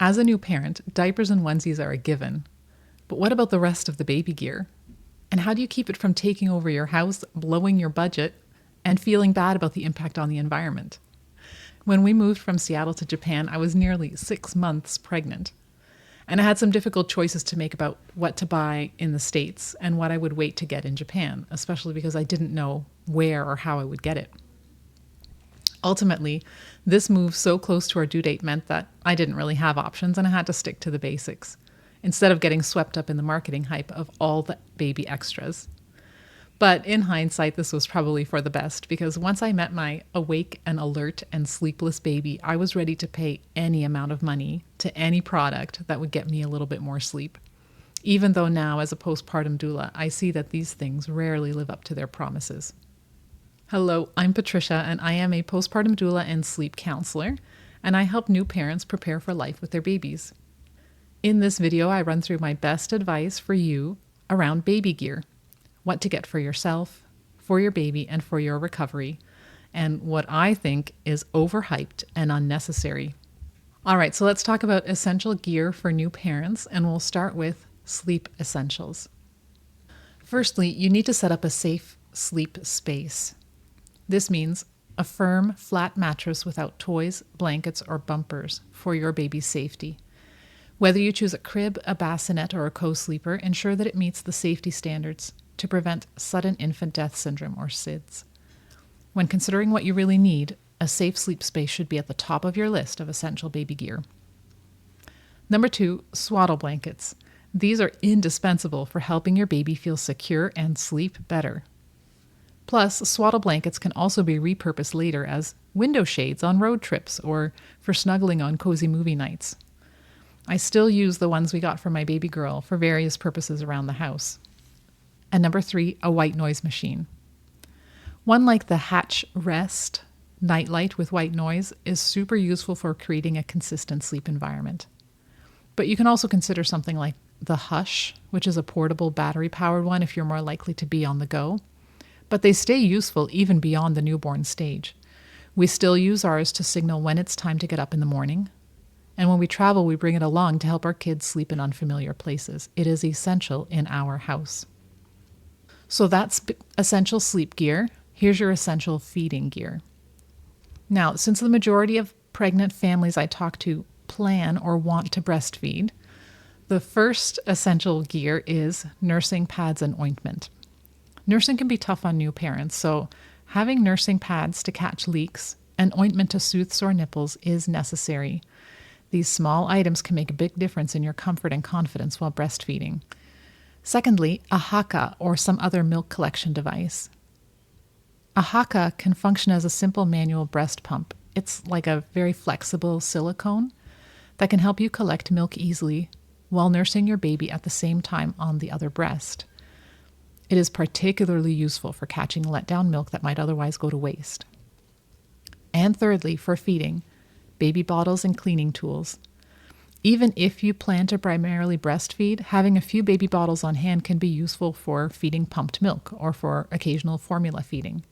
As a new parent, diapers and onesies are a given. But what about the rest of the baby gear? And how do you keep it from taking over your house, blowing your budget, and feeling bad about the impact on the environment? When we moved from Seattle to Japan, I was nearly 6 months pregnant. And I had some difficult choices to make about what to buy in the States and what I would wait to get in Japan, especially because I didn't know where or how I would get it. Ultimately, this move so close to our due date meant that I didn't really have options and I had to stick to the basics, instead of getting swept up in the marketing hype of all the baby extras. But in hindsight, this was probably for the best because once I met my awake and alert and sleepless baby, I was ready to pay any amount of money to any product that would get me a little bit more sleep. Even though now, as a postpartum doula, I see that these things rarely live up to their promises. Hello, I'm Patricia, and I am a postpartum doula and sleep counselor, and I help new parents prepare for life with their babies. In this video, I run through my best advice for you around baby gear. What to get for yourself, for your baby, and for your recovery, and what I think is overhyped and unnecessary. All right, so let's talk about essential gear for new parents, and we'll start with sleep essentials. Firstly, you need to set up a safe sleep space. This means a firm, flat mattress without toys, blankets, or bumpers for your baby's safety. Whether you choose a crib, a bassinet, or a co-sleeper, ensure that it meets the safety standards to prevent sudden infant death syndrome, or SIDS. When considering what you really need, a safe sleep space should be at the top of your list of essential baby gear. Number 2, swaddle blankets. These are indispensable for helping your baby feel secure and sleep better. Plus, swaddle blankets can also be repurposed later as window shades on road trips or for snuggling on cozy movie nights. I still use the ones we got for my baby girl for various purposes around the house. And number 3, a white noise machine. One like the Hatch Rest nightlight with white noise is super useful for creating a consistent sleep environment. But you can also consider something like the Hush, which is a portable battery-powered one if you're more likely to be on the go. But they stay useful even beyond the newborn stage. We still use ours to signal when it's time to get up in the morning. And when we travel, we bring it along to help our kids sleep in unfamiliar places. It is essential in our house. So that's essential sleep gear. Here's your essential feeding gear. Now, since the majority of pregnant families I talk to plan or want to breastfeed, the first essential gear is nursing pads and ointment. Nursing can be tough on new parents, so having nursing pads to catch leaks and ointment to soothe sore nipples is necessary. These small items can make a big difference in your comfort and confidence while breastfeeding. Secondly, a haka or some other milk collection device. A haka can function as a simple manual breast pump. It's like a very flexible silicone that can help you collect milk easily while nursing your baby at the same time on the other breast. It is particularly useful for catching let-down milk that might otherwise go to waste. And thirdly, for feeding, baby bottles and cleaning tools. Even if you plan to primarily breastfeed, having a few baby bottles on hand can be useful for feeding pumped milk or for occasional formula feeding.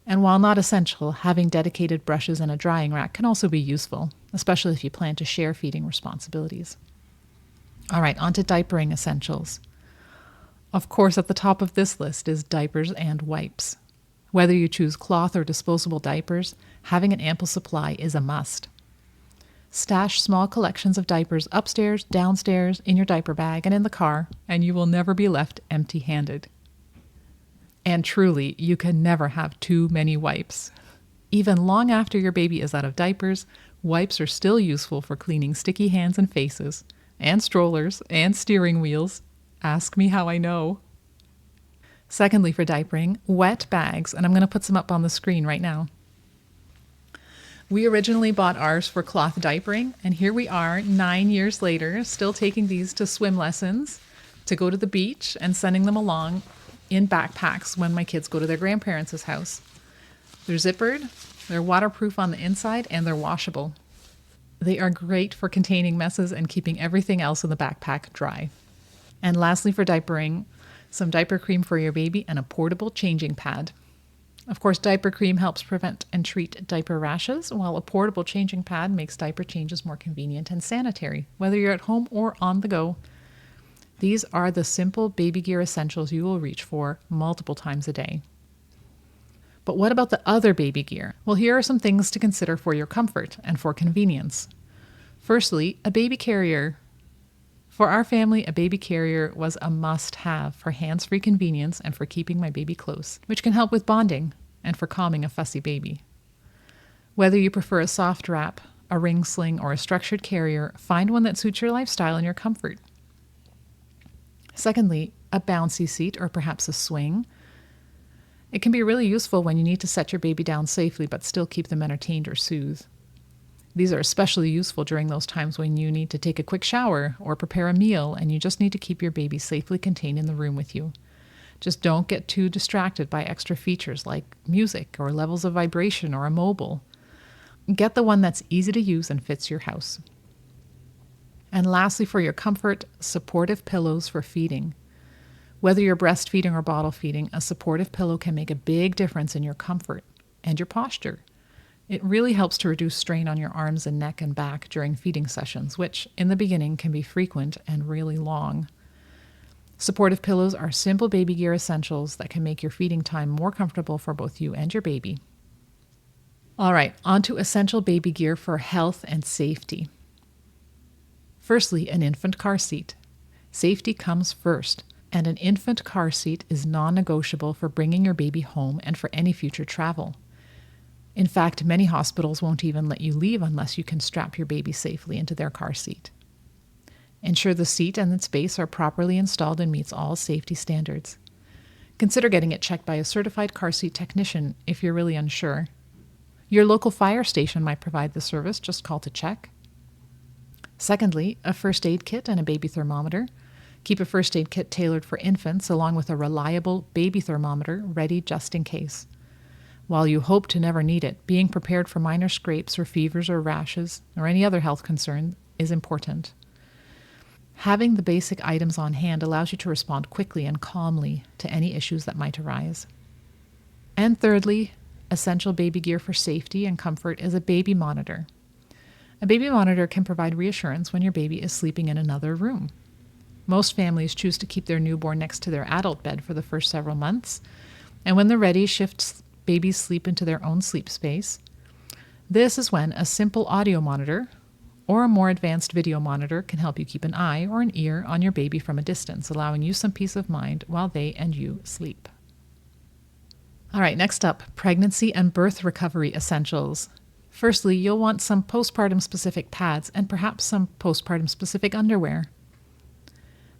And while not essential, having dedicated brushes and a drying rack can also be useful, especially if you plan to share feeding responsibilities. All right, on to diapering essentials. Of course, at the top of this list is diapers and wipes. Whether you choose cloth or disposable diapers, having an ample supply is a must. Stash small collections of diapers upstairs, downstairs, in your diaper bag, and in the car, and you will never be left empty-handed. And truly, you can never have too many wipes. Even long after your baby is out of diapers, wipes are still useful for cleaning sticky hands and faces, and strollers, and steering wheels. Ask me how I know. Secondly, for diapering, wet bags, and I'm going to put some up on the screen right now. We originally bought ours for cloth diapering, and here we are 9 years later, still taking these to swim lessons, to go to the beach, and sending them along in backpacks when my kids go to their grandparents' house. They're zippered, they're waterproof on the inside, and they're washable. They are great for containing messes and keeping everything else in the backpack dry. And lastly, for diapering, some diaper cream for your baby and a portable changing pad. Of course, diaper cream helps prevent and treat diaper rashes, while a portable changing pad makes diaper changes more convenient and sanitary, whether you're at home or on the go. These are the simple baby gear essentials you will reach for multiple times a day. But what about the other baby gear? Well, here are some things to consider for your comfort and for convenience. Firstly, a baby carrier. For our family, a baby carrier was a must-have for hands-free convenience and for keeping my baby close, which can help with bonding and for calming a fussy baby. Whether you prefer a soft wrap, a ring sling, or a structured carrier, find one that suits your lifestyle and your comfort. Secondly, a bouncy seat or perhaps a swing. It can be really useful when you need to set your baby down safely but still keep them entertained or soothed. These are especially useful during those times when you need to take a quick shower or prepare a meal and you just need to keep your baby safely contained in the room with you. Just don't get too distracted by extra features like music or levels of vibration or a mobile. Get the one that's easy to use and fits your house. And lastly, for your comfort, supportive pillows for feeding. Whether you're breastfeeding or bottle feeding, a supportive pillow can make a big difference in your comfort and your posture. It really helps to reduce strain on your arms and neck and back during feeding sessions, which in the beginning can be frequent and really long. Supportive pillows are simple baby gear essentials that can make your feeding time more comfortable for both you and your baby. All right, on to essential baby gear for health and safety. Firstly, an infant car seat. Safety comes first, and an infant car seat is non-negotiable for bringing your baby home and for any future travel. In fact, many hospitals won't even let you leave unless you can strap your baby safely into their car seat. Ensure the seat and its base are properly installed and meets all safety standards. Consider getting it checked by a certified car seat technician if you're really unsure. Your local fire station might provide the service, just call to check. Secondly, a first aid kit and a baby thermometer. Keep a first aid kit tailored for infants along with a reliable baby thermometer ready just in case. While you hope to never need it, being prepared for minor scrapes or fevers or rashes or any other health concern is important. Having the basic items on hand allows you to respond quickly and calmly to any issues that might arise. And thirdly, essential baby gear for safety and comfort is a baby monitor. A baby monitor can provide reassurance when your baby is sleeping in another room. Most families choose to keep their newborn next to their adult bed for the first several months, and when they're ready, shift babies sleep into their own sleep space. This is when a simple audio monitor or a more advanced video monitor can help you keep an eye or an ear on your baby from a distance, allowing you some peace of mind while they and you sleep. All right, next up, pregnancy and birth recovery essentials. Firstly, you'll want some postpartum specific pads and perhaps some postpartum specific underwear.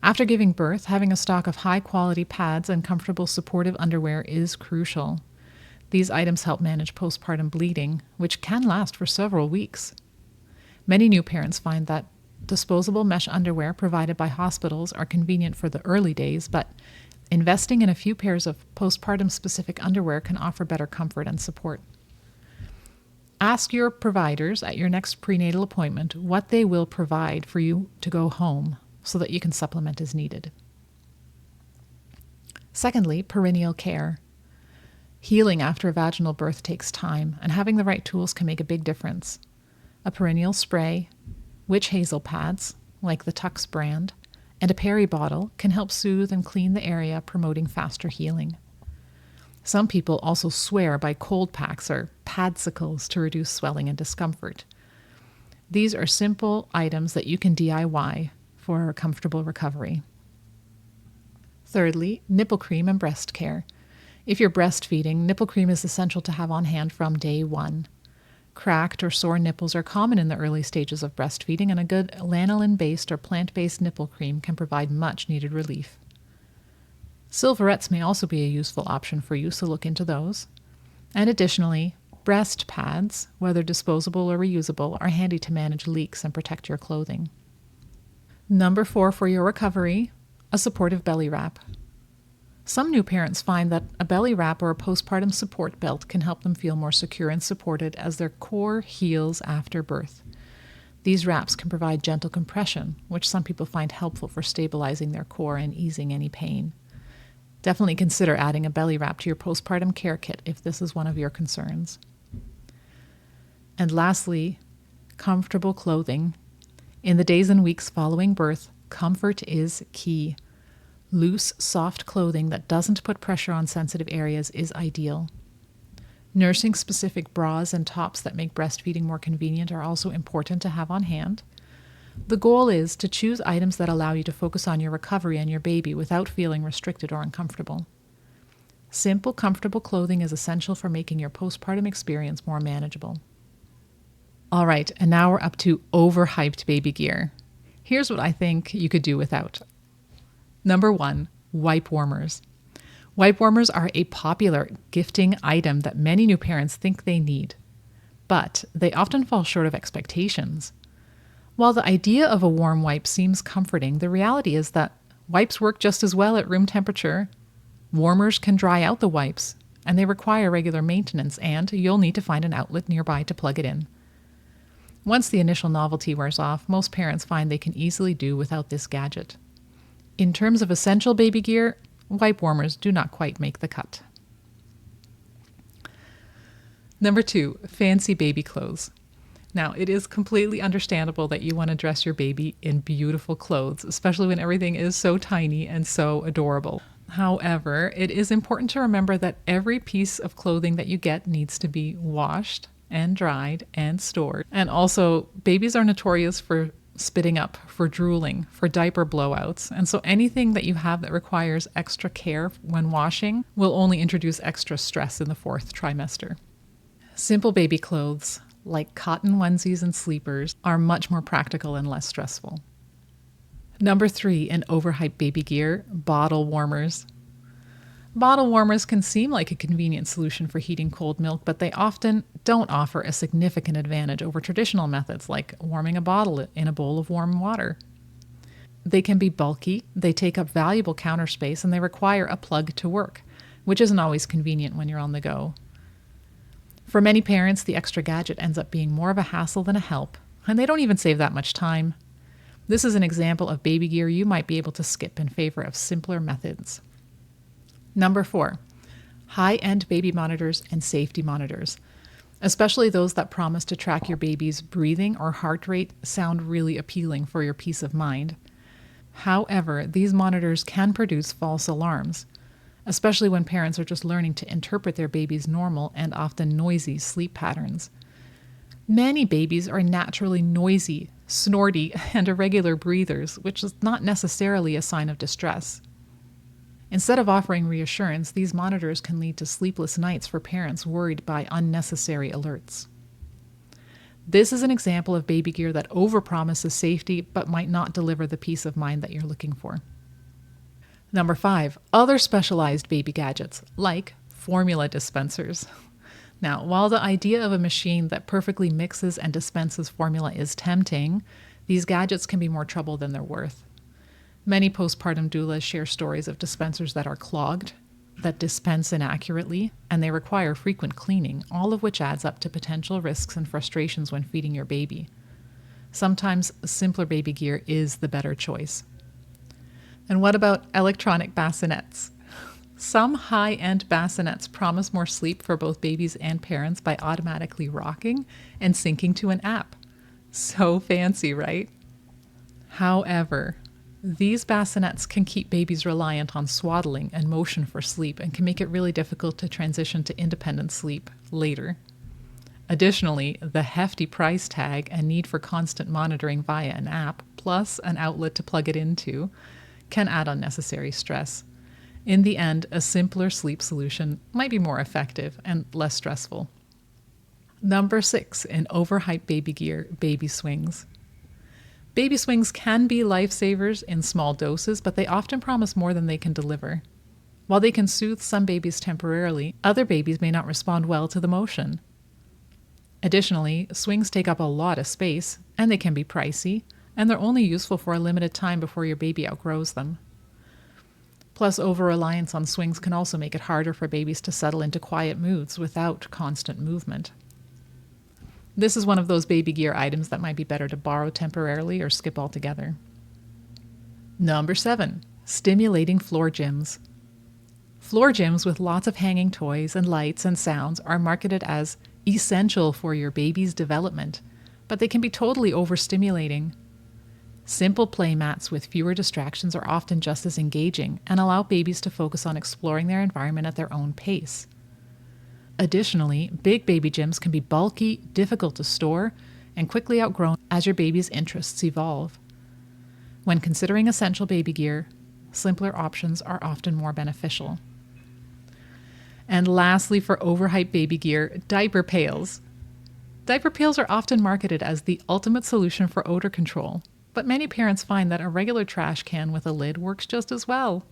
After giving birth, having a stock of high quality pads and comfortable supportive underwear is crucial. These items help manage postpartum bleeding, which can last for several weeks. Many new parents find that disposable mesh underwear provided by hospitals are convenient for the early days, but investing in a few pairs of postpartum specific underwear can offer better comfort and support. Ask your providers at your next prenatal appointment what they will provide for you to go home so that you can supplement as needed. Secondly, perineal care. Healing after a vaginal birth takes time, and having the right tools can make a big difference. A perineal spray, witch hazel pads, like the Tux brand, and a peri bottle can help soothe and clean the area, promoting faster healing. Some people also swear by cold packs or padsicles to reduce swelling and discomfort. These are simple items that you can DIY for a comfortable recovery. Thirdly, nipple cream and breast care. If you're breastfeeding, nipple cream is essential to have on hand from day one. Cracked or sore nipples are common in the early stages of breastfeeding, and a good lanolin-based or plant-based nipple cream can provide much-needed relief. Silverettes may also be a useful option for you, so look into those. And additionally, breast pads, whether disposable or reusable, are handy to manage leaks and protect your clothing. Number 4 for your recovery, a supportive belly wrap. Some new parents find that a belly wrap or a postpartum support belt can help them feel more secure and supported as their core heals after birth. These wraps can provide gentle compression, which some people find helpful for stabilizing their core and easing any pain. Definitely consider adding a belly wrap to your postpartum care kit if this is one of your concerns. And lastly, comfortable clothing. In the days and weeks following birth, comfort is key. Loose, soft clothing that doesn't put pressure on sensitive areas is ideal. Nursing-specific bras and tops that make breastfeeding more convenient are also important to have on hand. The goal is to choose items that allow you to focus on your recovery and your baby without feeling restricted or uncomfortable. Simple, comfortable clothing is essential for making your postpartum experience more manageable. All right, and now we're up to overhyped baby gear. Here's what I think you could do without. Number 1, wipe warmers. Wipe warmers are a popular gifting item that many new parents think they need, but they often fall short of expectations. While the idea of a warm wipe seems comforting, the reality is that wipes work just as well at room temperature. Warmers can dry out the wipes, and they require regular maintenance, and you'll need to find an outlet nearby to plug it in. Once the initial novelty wears off, most parents find they can easily do without this gadget. In terms of essential baby gear, wipe warmers do not quite make the cut. Number 2, fancy baby clothes. Now, it is completely understandable that you want to dress your baby in beautiful clothes, especially when everything is so tiny and so adorable. However, it is important to remember that every piece of clothing that you get needs to be washed and dried and stored. And also, babies are notorious for spitting up, for drooling, for diaper blowouts. And so anything that you have that requires extra care when washing will only introduce extra stress in the 4th trimester. Simple baby clothes, like cotton onesies and sleepers, are much more practical and less stressful. Number 3, in overhyped baby gear, bottle warmers. Bottle warmers can seem like a convenient solution for heating cold milk, but they often don't offer a significant advantage over traditional methods like warming a bottle in a bowl of warm water. They can be bulky, they take up valuable counter space, and they require a plug to work, which isn't always convenient when you're on the go. For many parents, the extra gadget ends up being more of a hassle than a help, and they don't even save that much time. This is an example of baby gear you might be able to skip in favor of simpler methods. Number 4, high-end baby monitors and safety monitors. Especially those that promise to track your baby's breathing or heart rate sound really appealing for your peace of mind. However, these monitors can produce false alarms, especially when parents are just learning to interpret their baby's normal and often noisy sleep patterns. Many babies are naturally noisy, snorty, and irregular breathers, which is not necessarily a sign of distress. Instead of offering reassurance, these monitors can lead to sleepless nights for parents worried by unnecessary alerts. This is an example of baby gear that overpromises safety but might not deliver the peace of mind that you're looking for. Number 5, other specialized baby gadgets, like formula dispensers. Now, while the idea of a machine that perfectly mixes and dispenses formula is tempting, these gadgets can be more trouble than they're worth. Many postpartum doulas share stories of dispensers that are clogged, that dispense inaccurately, and they require frequent cleaning, all of which adds up to potential risks and frustrations when feeding your baby. Sometimes simpler baby gear is the better choice. And what about electronic bassinets? Some high-end bassinets promise more sleep for both babies and parents by automatically rocking and syncing to an app. So fancy, right? However, these bassinets can keep babies reliant on swaddling and motion for sleep and can make it really difficult to transition to independent sleep later. Additionally, the hefty price tag and need for constant monitoring via an app, plus an outlet to plug it into, can add unnecessary stress. In the end, a simpler sleep solution might be more effective and less stressful. Number 6, in overhyped baby gear, baby swings. Baby swings can be lifesavers in small doses, but they often promise more than they can deliver. While they can soothe some babies temporarily, other babies may not respond well to the motion. Additionally, swings take up a lot of space, and they can be pricey, and they're only useful for a limited time before your baby outgrows them. Plus, over-reliance on swings can also make it harder for babies to settle into quiet moods without constant movement. This is one of those baby gear items that might be better to borrow temporarily or skip altogether. Number 7, stimulating floor gyms. Floor gyms with lots of hanging toys and lights and sounds are marketed as essential for your baby's development, but they can be totally overstimulating. Simple play mats with fewer distractions are often just as engaging and allow babies to focus on exploring their environment at their own pace. Additionally, big baby gyms can be bulky, difficult to store, and quickly outgrown as your baby's interests evolve. When considering essential baby gear, simpler options are often more beneficial. And lastly, for overhyped baby gear, diaper pails. Diaper pails are often marketed as the ultimate solution for odor control, but many parents find that a regular trash can with a lid works just as well.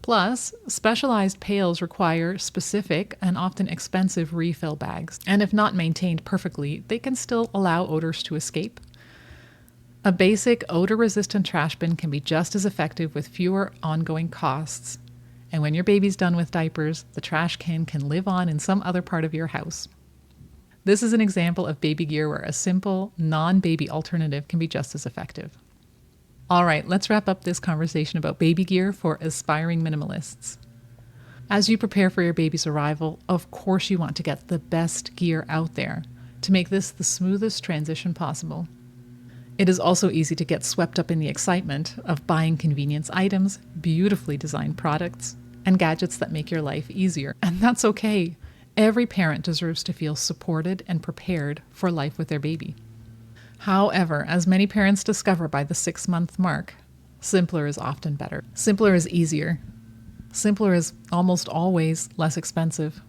Plus, specialized pails require specific and often expensive refill bags, and if not maintained perfectly, they can still allow odors to escape. A basic odor-resistant trash bin can be just as effective with fewer ongoing costs, and when your baby's done with diapers, the trash can live on in some other part of your house. This is an example of baby gear where a simple, non-baby alternative can be just as effective. All right, let's wrap up this conversation about baby gear for aspiring minimalists. As you prepare for your baby's arrival, of course you want to get the best gear out there to make this the smoothest transition possible. It is also easy to get swept up in the excitement of buying convenience items, beautifully designed products, and gadgets that make your life easier. And that's okay. Every parent deserves to feel supported and prepared for life with their baby. However, as many parents discover by the 6-month mark, simpler is often better. Simpler is easier. Simpler is almost always less expensive.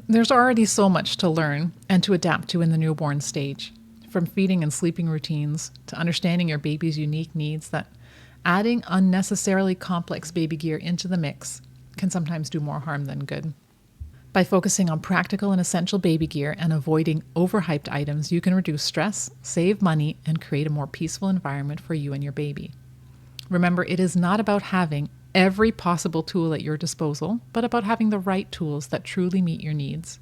There's already so much to learn and to adapt to in the newborn stage, from feeding and sleeping routines to understanding your baby's unique needs, that adding unnecessarily complex baby gear into the mix can sometimes do more harm than good. By focusing on practical and essential baby gear and avoiding overhyped items, you can reduce stress, save money, and create a more peaceful environment for you and your baby. Remember, it is not about having every possible tool at your disposal, but about having the right tools that truly meet your needs.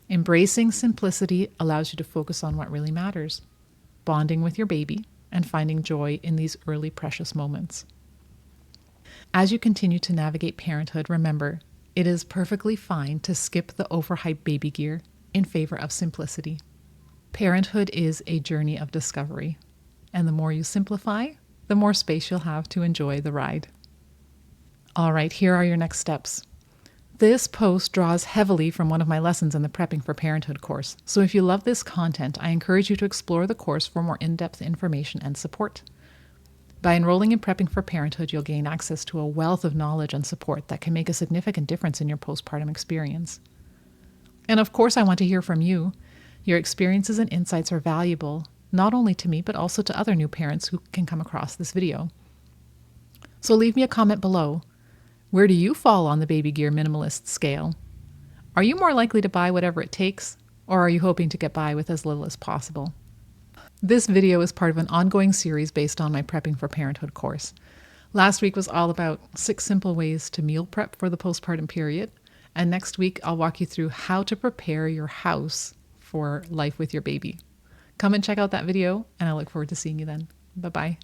Embracing simplicity allows you to focus on what really matters, bonding with your baby, and finding joy in these early precious moments. As you continue to navigate parenthood, remember, it is perfectly fine to skip the overhyped baby gear in favor of simplicity. Parenthood is a journey of discovery, and the more you simplify, the more space you'll have to enjoy the ride. All right, here are your next steps. This post draws heavily from one of my lessons in the Prepping for Parenthood course, so if you love this content, I encourage you to explore the course for more in-depth information and support. By enrolling in Prepping for Parenthood, you'll gain access to a wealth of knowledge and support that can make a significant difference in your postpartum experience. And of course, I want to hear from you. Your experiences and insights are valuable, not only to me, but also to other new parents who can come across this video. So leave me a comment below. Where do you fall on the baby gear minimalist scale? Are you more likely to buy whatever it takes, or are you hoping to get by with as little as possible? This video is part of an ongoing series based on my Prepping for Parenthood course. Last week was all about 6 simple ways to meal prep for the postpartum period, and next week I'll walk you through how to prepare your house for life with your baby. Come and check out that video, and I look forward to seeing you then. Bye-bye.